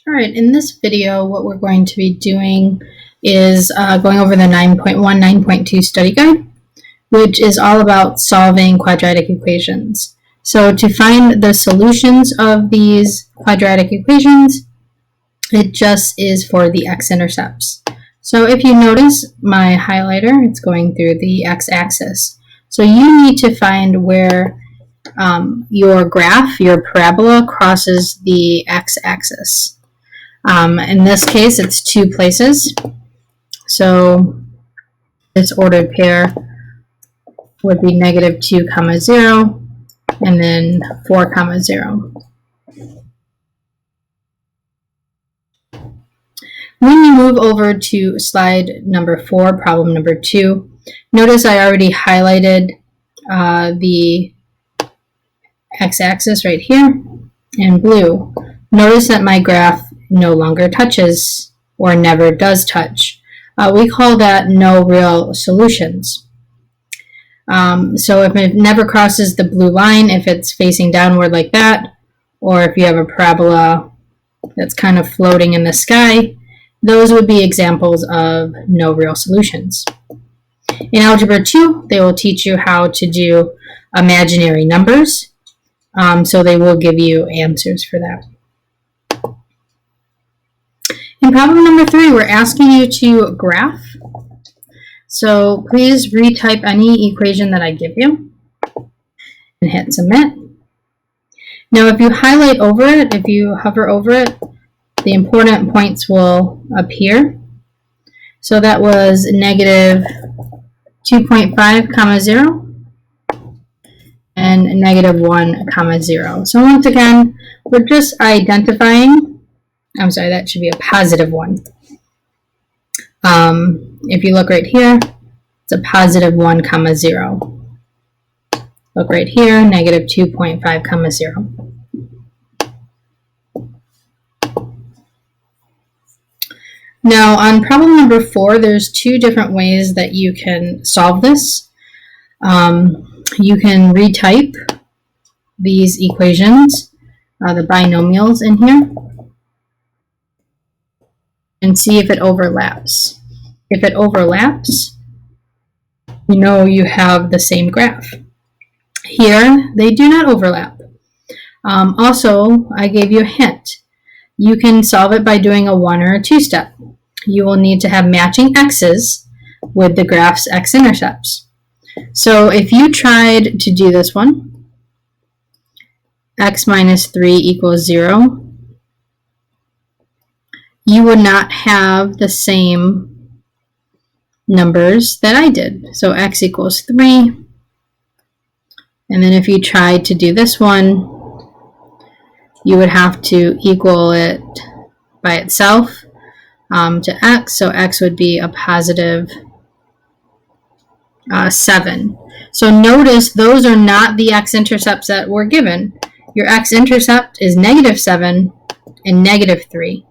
All right, in this video, what we're going to be doing is going over the 9.1, 9.2 study guide, which is all about solving quadratic equations. So to find the solutions of these quadratic equations, it just is for the x-intercepts. So if you notice my highlighter, it's going through the x-axis. So you need to find where your graph, your parabola, crosses the x-axis. In this case, it's two places. So this ordered pair would be -2, 0, and then 4, 0. When you move over to slide number 4, problem number 2, notice I already highlighted the x-axis right here in blue. Notice that my graph no longer touches or never does touch. We call that no real solutions. So if it never crosses the blue line, if it's facing downward like that, or if you have a parabola that's kind of floating in the sky, those would be examples of no real solutions. In Algebra 2, they will teach you how to do imaginary numbers, so they will give you answers for that. In problem number 3, we're asking you to graph. So please retype any equation that I give you and hit submit. Now if you highlight over it, if you hover over it, the important points will appear. So that was -2.5, 0 and -1, 0. So once again, we're just identifying, I'm sorry, that should be a +1. If you look right here, it's a +1, 0. Look right here, -2.5, 0. Now on problem number 4, there's two different ways that you can solve this. You can retype these equations, the binomials in here, and see if it overlaps. If it overlaps, you know you have the same graph. Here, they do not overlap. Also, I gave you a hint. You can solve it by doing a 1 or a 2-step. You will need to have matching x's with the graph's x-intercepts. So if you tried to do this one, x minus 3 equals 0, you would not have the same numbers that I did. So x equals 3. And then if you tried to do this one, you would have to equal it by itself to x. So x would be a +7. So notice those are not the x-intercepts that were given. Your x-intercept is -7 and -3.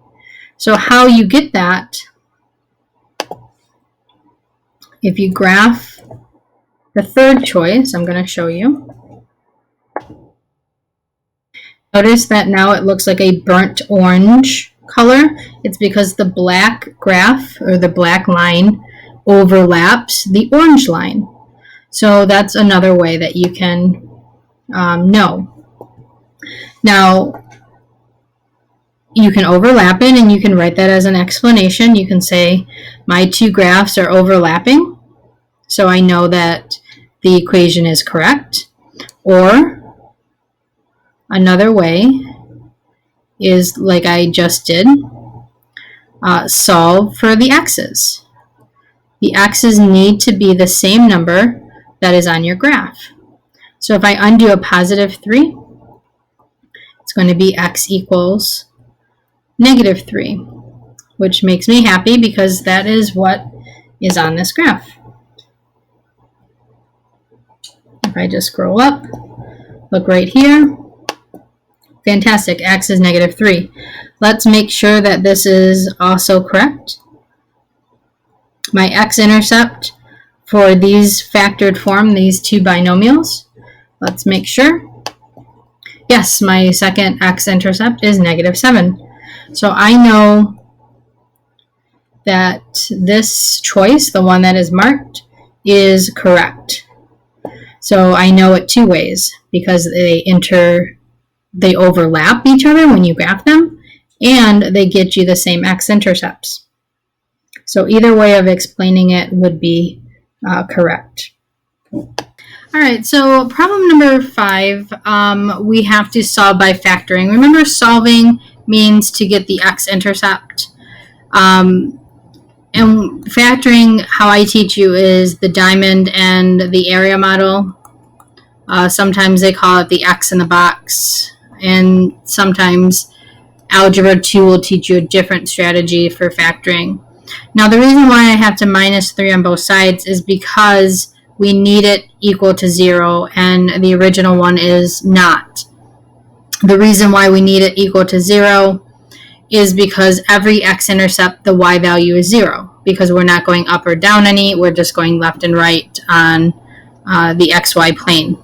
So how you get that, if you graph the third choice, I'm going to show you. Notice that now it looks like a burnt orange color. It's because the black graph, or the black line, overlaps the orange line. So that's another way that you can know. Now, you can overlap it, and you can write that as an explanation. You can say, my two graphs are overlapping, so I know that the equation is correct. Or another way is, like I just did, solve for the x's. The x's need to be the same number that is on your graph. So if I undo a +3, it's going to be x equals -3, which makes me happy because that is what is on this graph. If I just scroll up, look right here. Fantastic, x is -3. Let's make sure that this is also correct. My x-intercept for these factored form, these two binomials, let's make sure. Yes, my second x-intercept is -7. So I know that this choice, the one that is marked, is correct. So I know it two ways because they overlap each other when you graph them, and they get you the same x-intercepts. So either way of explaining it would be correct. All right, so problem number 5, we have to solve by factoring. Remember, solving means to get the x-intercept. And factoring, how I teach you, is the diamond and the area model. Sometimes they call it the X in the box, and sometimes Algebra 2 will teach you a different strategy for factoring. Now, the reason why I have to minus 3 on both sides is because we need it equal to 0, and the original one is not. The reason why we need it equal to 0 is because every x-intercept, the y value is 0, because we're not going up or down any, we're just going left and right on the xy plane.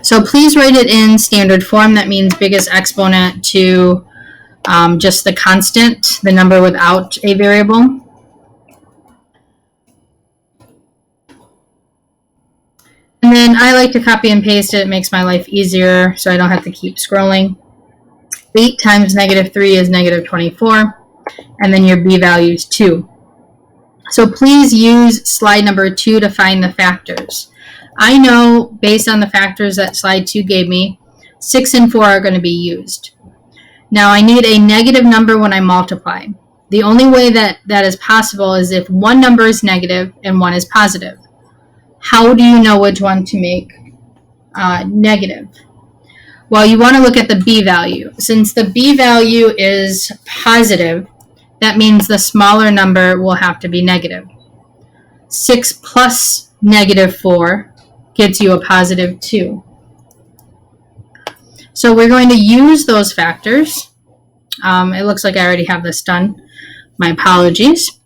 So please write it in standard form. That means biggest exponent to just the constant, the number without a variable. And then I like to copy and paste it. It makes my life easier so I don't have to keep scrolling. 8 times negative 3 is negative 24, and then your b value is 2. So please use slide number 2 to find the factors. I know, based on the factors that slide 2 gave me, 6 and 4 are going to be used. Now I need a negative number when I multiply. The only way that is possible is if one number is negative and one is positive. How do you know which one to make negative? Well, you want to look at the b value. Since the b value is positive, that means the smaller number will have to be negative. 6 plus negative 4 gets you a positive 2. So we're going to use those factors. It looks like I already have this done. My apologies.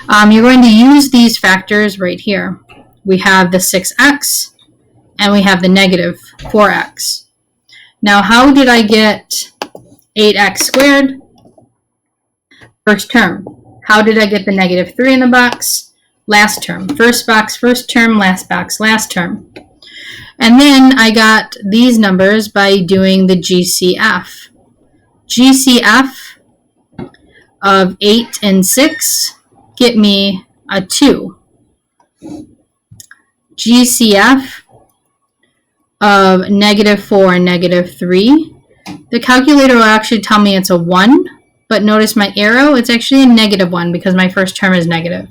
You're going to use these factors right here. We have the 6x and we have the negative 4x. Now, how did I get 8x squared? First term. How did I get the negative 3 in the box? Last term. First box, first term, last box, last term. And then I got these numbers by doing the GCF. GCF of 8 and 6 get me a 2. GCF of negative 4 and negative 3. The calculator will actually tell me it's a 1, but notice my arrow, it's actually a negative 1 because my first term is negative.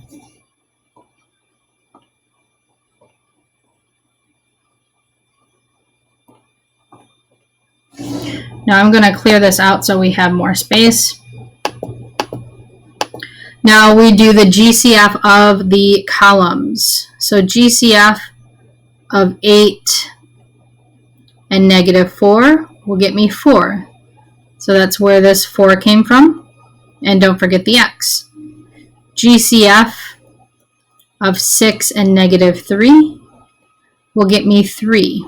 Now I'm going to clear this out so we have more space. Now we do the GCF of the columns. So GCF of 8 and negative 4 will get me 4. So that's where this 4 came from. And don't forget the x. GCF of 6 and negative 3 will get me 3.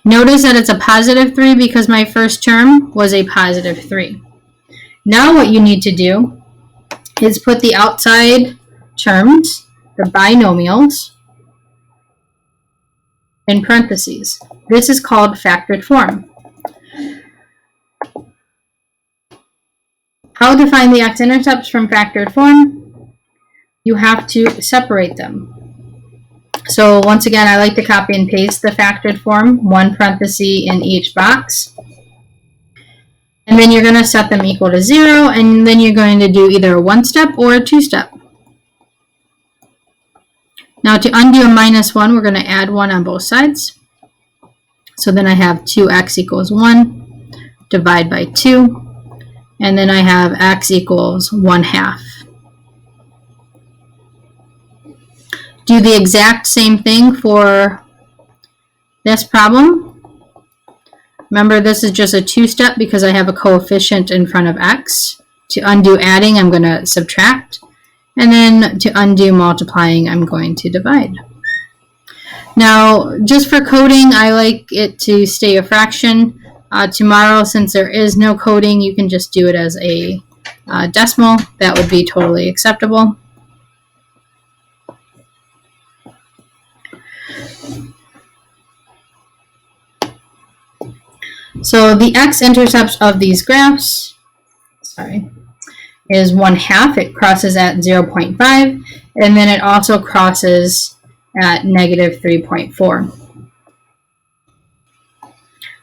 Notice that it's a positive 3 because my first term was a positive 3. Now what you need to do is put the outside terms, the binomials, in parentheses. This is called factored form. How to find the x-intercepts from factored form? You have to separate them. So once again, I like to copy and paste the factored form, one parenthesis in each box. And then you're going to set them equal to 0, and then you're going to do either a 1-step or a 2-step. Now to undo a minus 1, we're going to add 1 on both sides. So then I have 2x equals 1, divide by 2, and then I have x equals 1/2. Do the exact same thing for this problem. Remember, this is just a 2-step because I have a coefficient in front of x. To undo adding, I'm going to subtract. And then to undo multiplying, I'm going to divide. Now, just for coding, I like it to stay a fraction. Tomorrow, since there is no coding, you can just do it as a decimal. That would be totally acceptable. So the x-intercepts of these graphs, is 1/2. It crosses at 0.5, and then it also crosses at -3.4.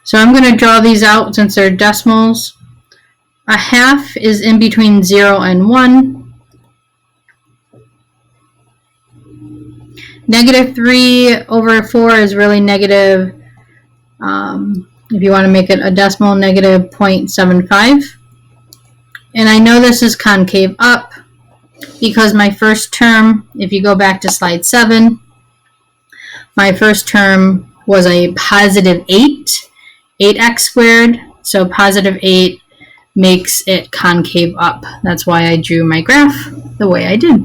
So I'm going to draw these out since they're decimals. 1/2 is in between 0 and 1. -3/4 is really negative, if you want to make it a decimal, -0.75. And I know this is concave up because my first term, if you go back to slide 7, my first term was a positive 8x squared. So positive 8 makes it concave up. That's why I drew my graph the way I did.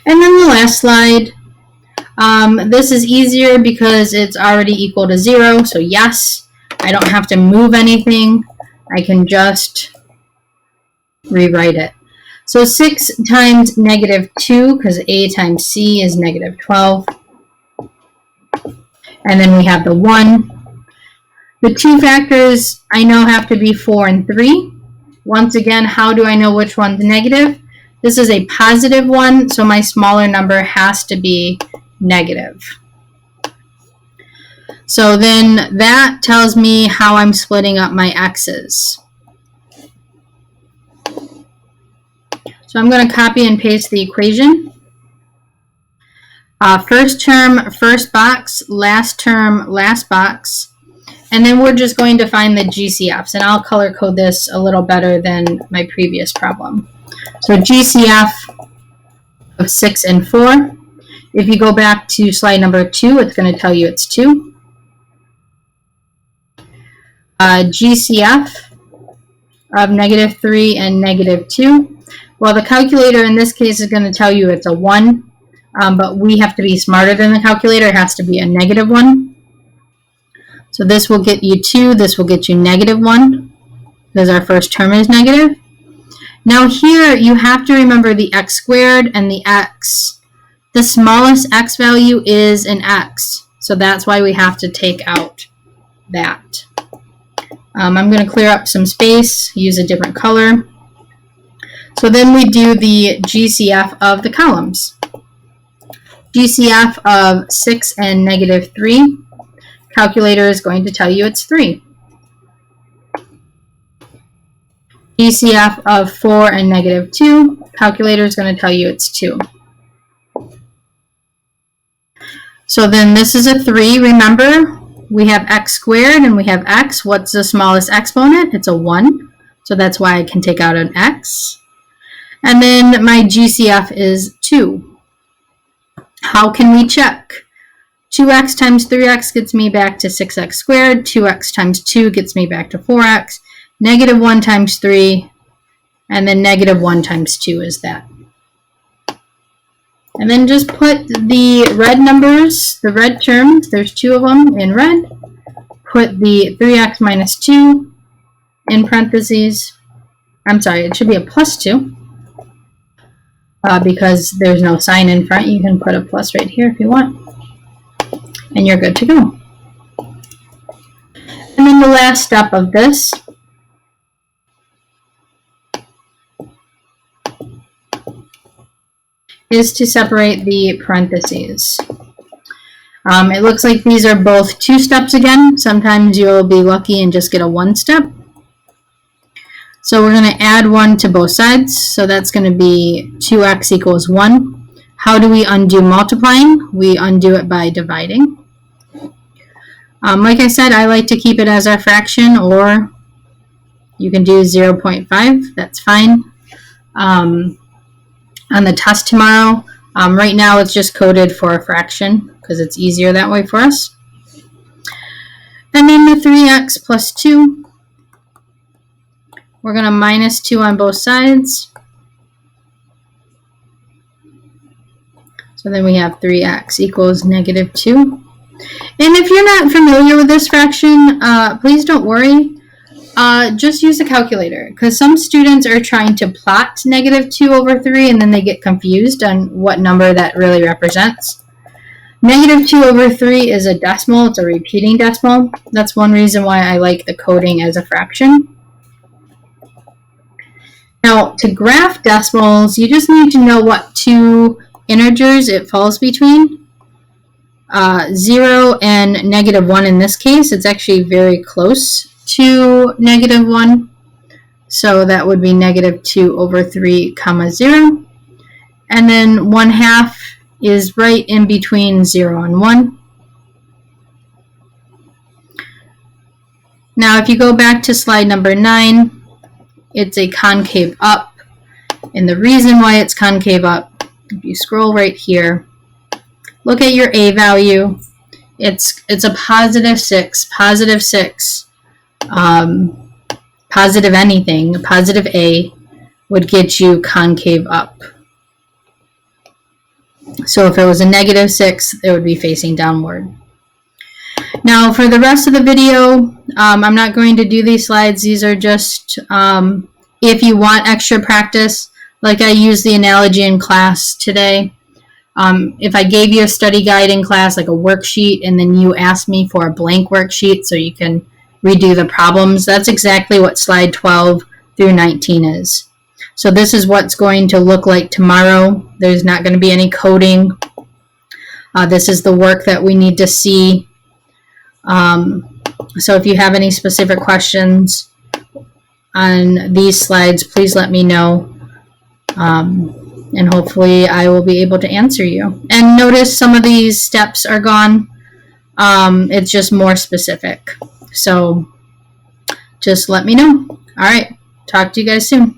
And then the last slide, this is easier because it's already equal to 0. So yes, I don't have to move anything. I can just rewrite it. So 6 times -2, because a times c is -12. And then we have the 1. The 2 factors I know have to be 4 and 3. Once again, how do I know which one's negative? This is a positive 1, so my smaller number has to be negative. So then that tells me how I'm splitting up my x's. So I'm going to copy and paste the equation. First term, first box, last term, last box. And then we're just going to find the GCFs. And I'll color code this a little better than my previous problem. So GCF of 6 and 4. If you go back to slide number 2, it's going to tell you it's 2. GCF of -3 and -2. Well, the calculator in this case is going to tell you it's a 1, but we have to be smarter than the calculator. It has to be a -1. So this will get you 2, this will get you -1, because our first term is negative. Now here, you have to remember the x squared and the x. The smallest x value is an x, so that's why we have to take out that. I'm going to clear up some space, use a different color. So then we do the GCF of the columns. GCF of 6 and -3. Calculator is going to tell you it's 3. GCF of 4 and -2. Calculator is going to tell you it's 2. So then this is a 3. Remember, we have x squared and we have x. What's the smallest exponent? It's a 1. So that's why I can take out an x. And then my GCF is 2. How can we check? 2x times 3x gets me back to 6x squared. 2x times 2 gets me back to 4x. -1 times 3. And then -1 times 2 is that. And then just put the red numbers, the red terms, there's 2 of them in red. Put the 3x minus 2 in parentheses. I'm sorry, it should be a plus 2. Because there's no sign in front, you can put a plus right here if you want. And you're good to go. And then the last step of this is to separate the parentheses. It looks like these are both 2 steps again. Sometimes you'll be lucky and just get a 1 step. So we're going to add 1 to both sides. So that's going to be 2x equals 1. How do we undo multiplying? We undo it by dividing. Like I said, I like to keep it as our fraction, or you can do 0.5. That's fine. On the test tomorrow, right now it's just coded for a fraction because it's easier that way for us. And then the 3x plus 2. We're going to minus 2 on both sides. So then we have 3x equals -2. And if you're not familiar with this fraction, please don't worry. Just use a calculator, because some students are trying to plot -2/3 and then they get confused on what number that really represents. -2/3 is a decimal. It's a repeating decimal. That's one reason why I like the coding as a fraction. Now, to graph decimals, you just need to know what two integers it falls between. 0 and -1 in this case. It's actually very close to -1. So that would be -2/3, 0. And then 1/2 is right in between 0 and 1. Now, if you go back to slide number 9, it's a concave up. And the reason why it's concave up, if you scroll right here, look at your A value. It's a +6, +6, positive anything, positive A would get you concave up. So if it was a -6, it would be facing downward. Now for the rest of the video, I'm not going to do these slides. These are just if you want extra practice, like I used the analogy in class today. If I gave you a study guide in class, like a worksheet, and then you asked me for a blank worksheet so you can redo the problems, that's exactly what slide 12 through 19 is. So this is what's going to look like tomorrow. There's not going to be any coding. This is the work that we need to see. So if you have any specific questions on these slides, please let me know. And hopefully I will be able to answer you. And notice some of these steps are gone. It's just more specific. So just let me know. All right. Talk to you guys soon.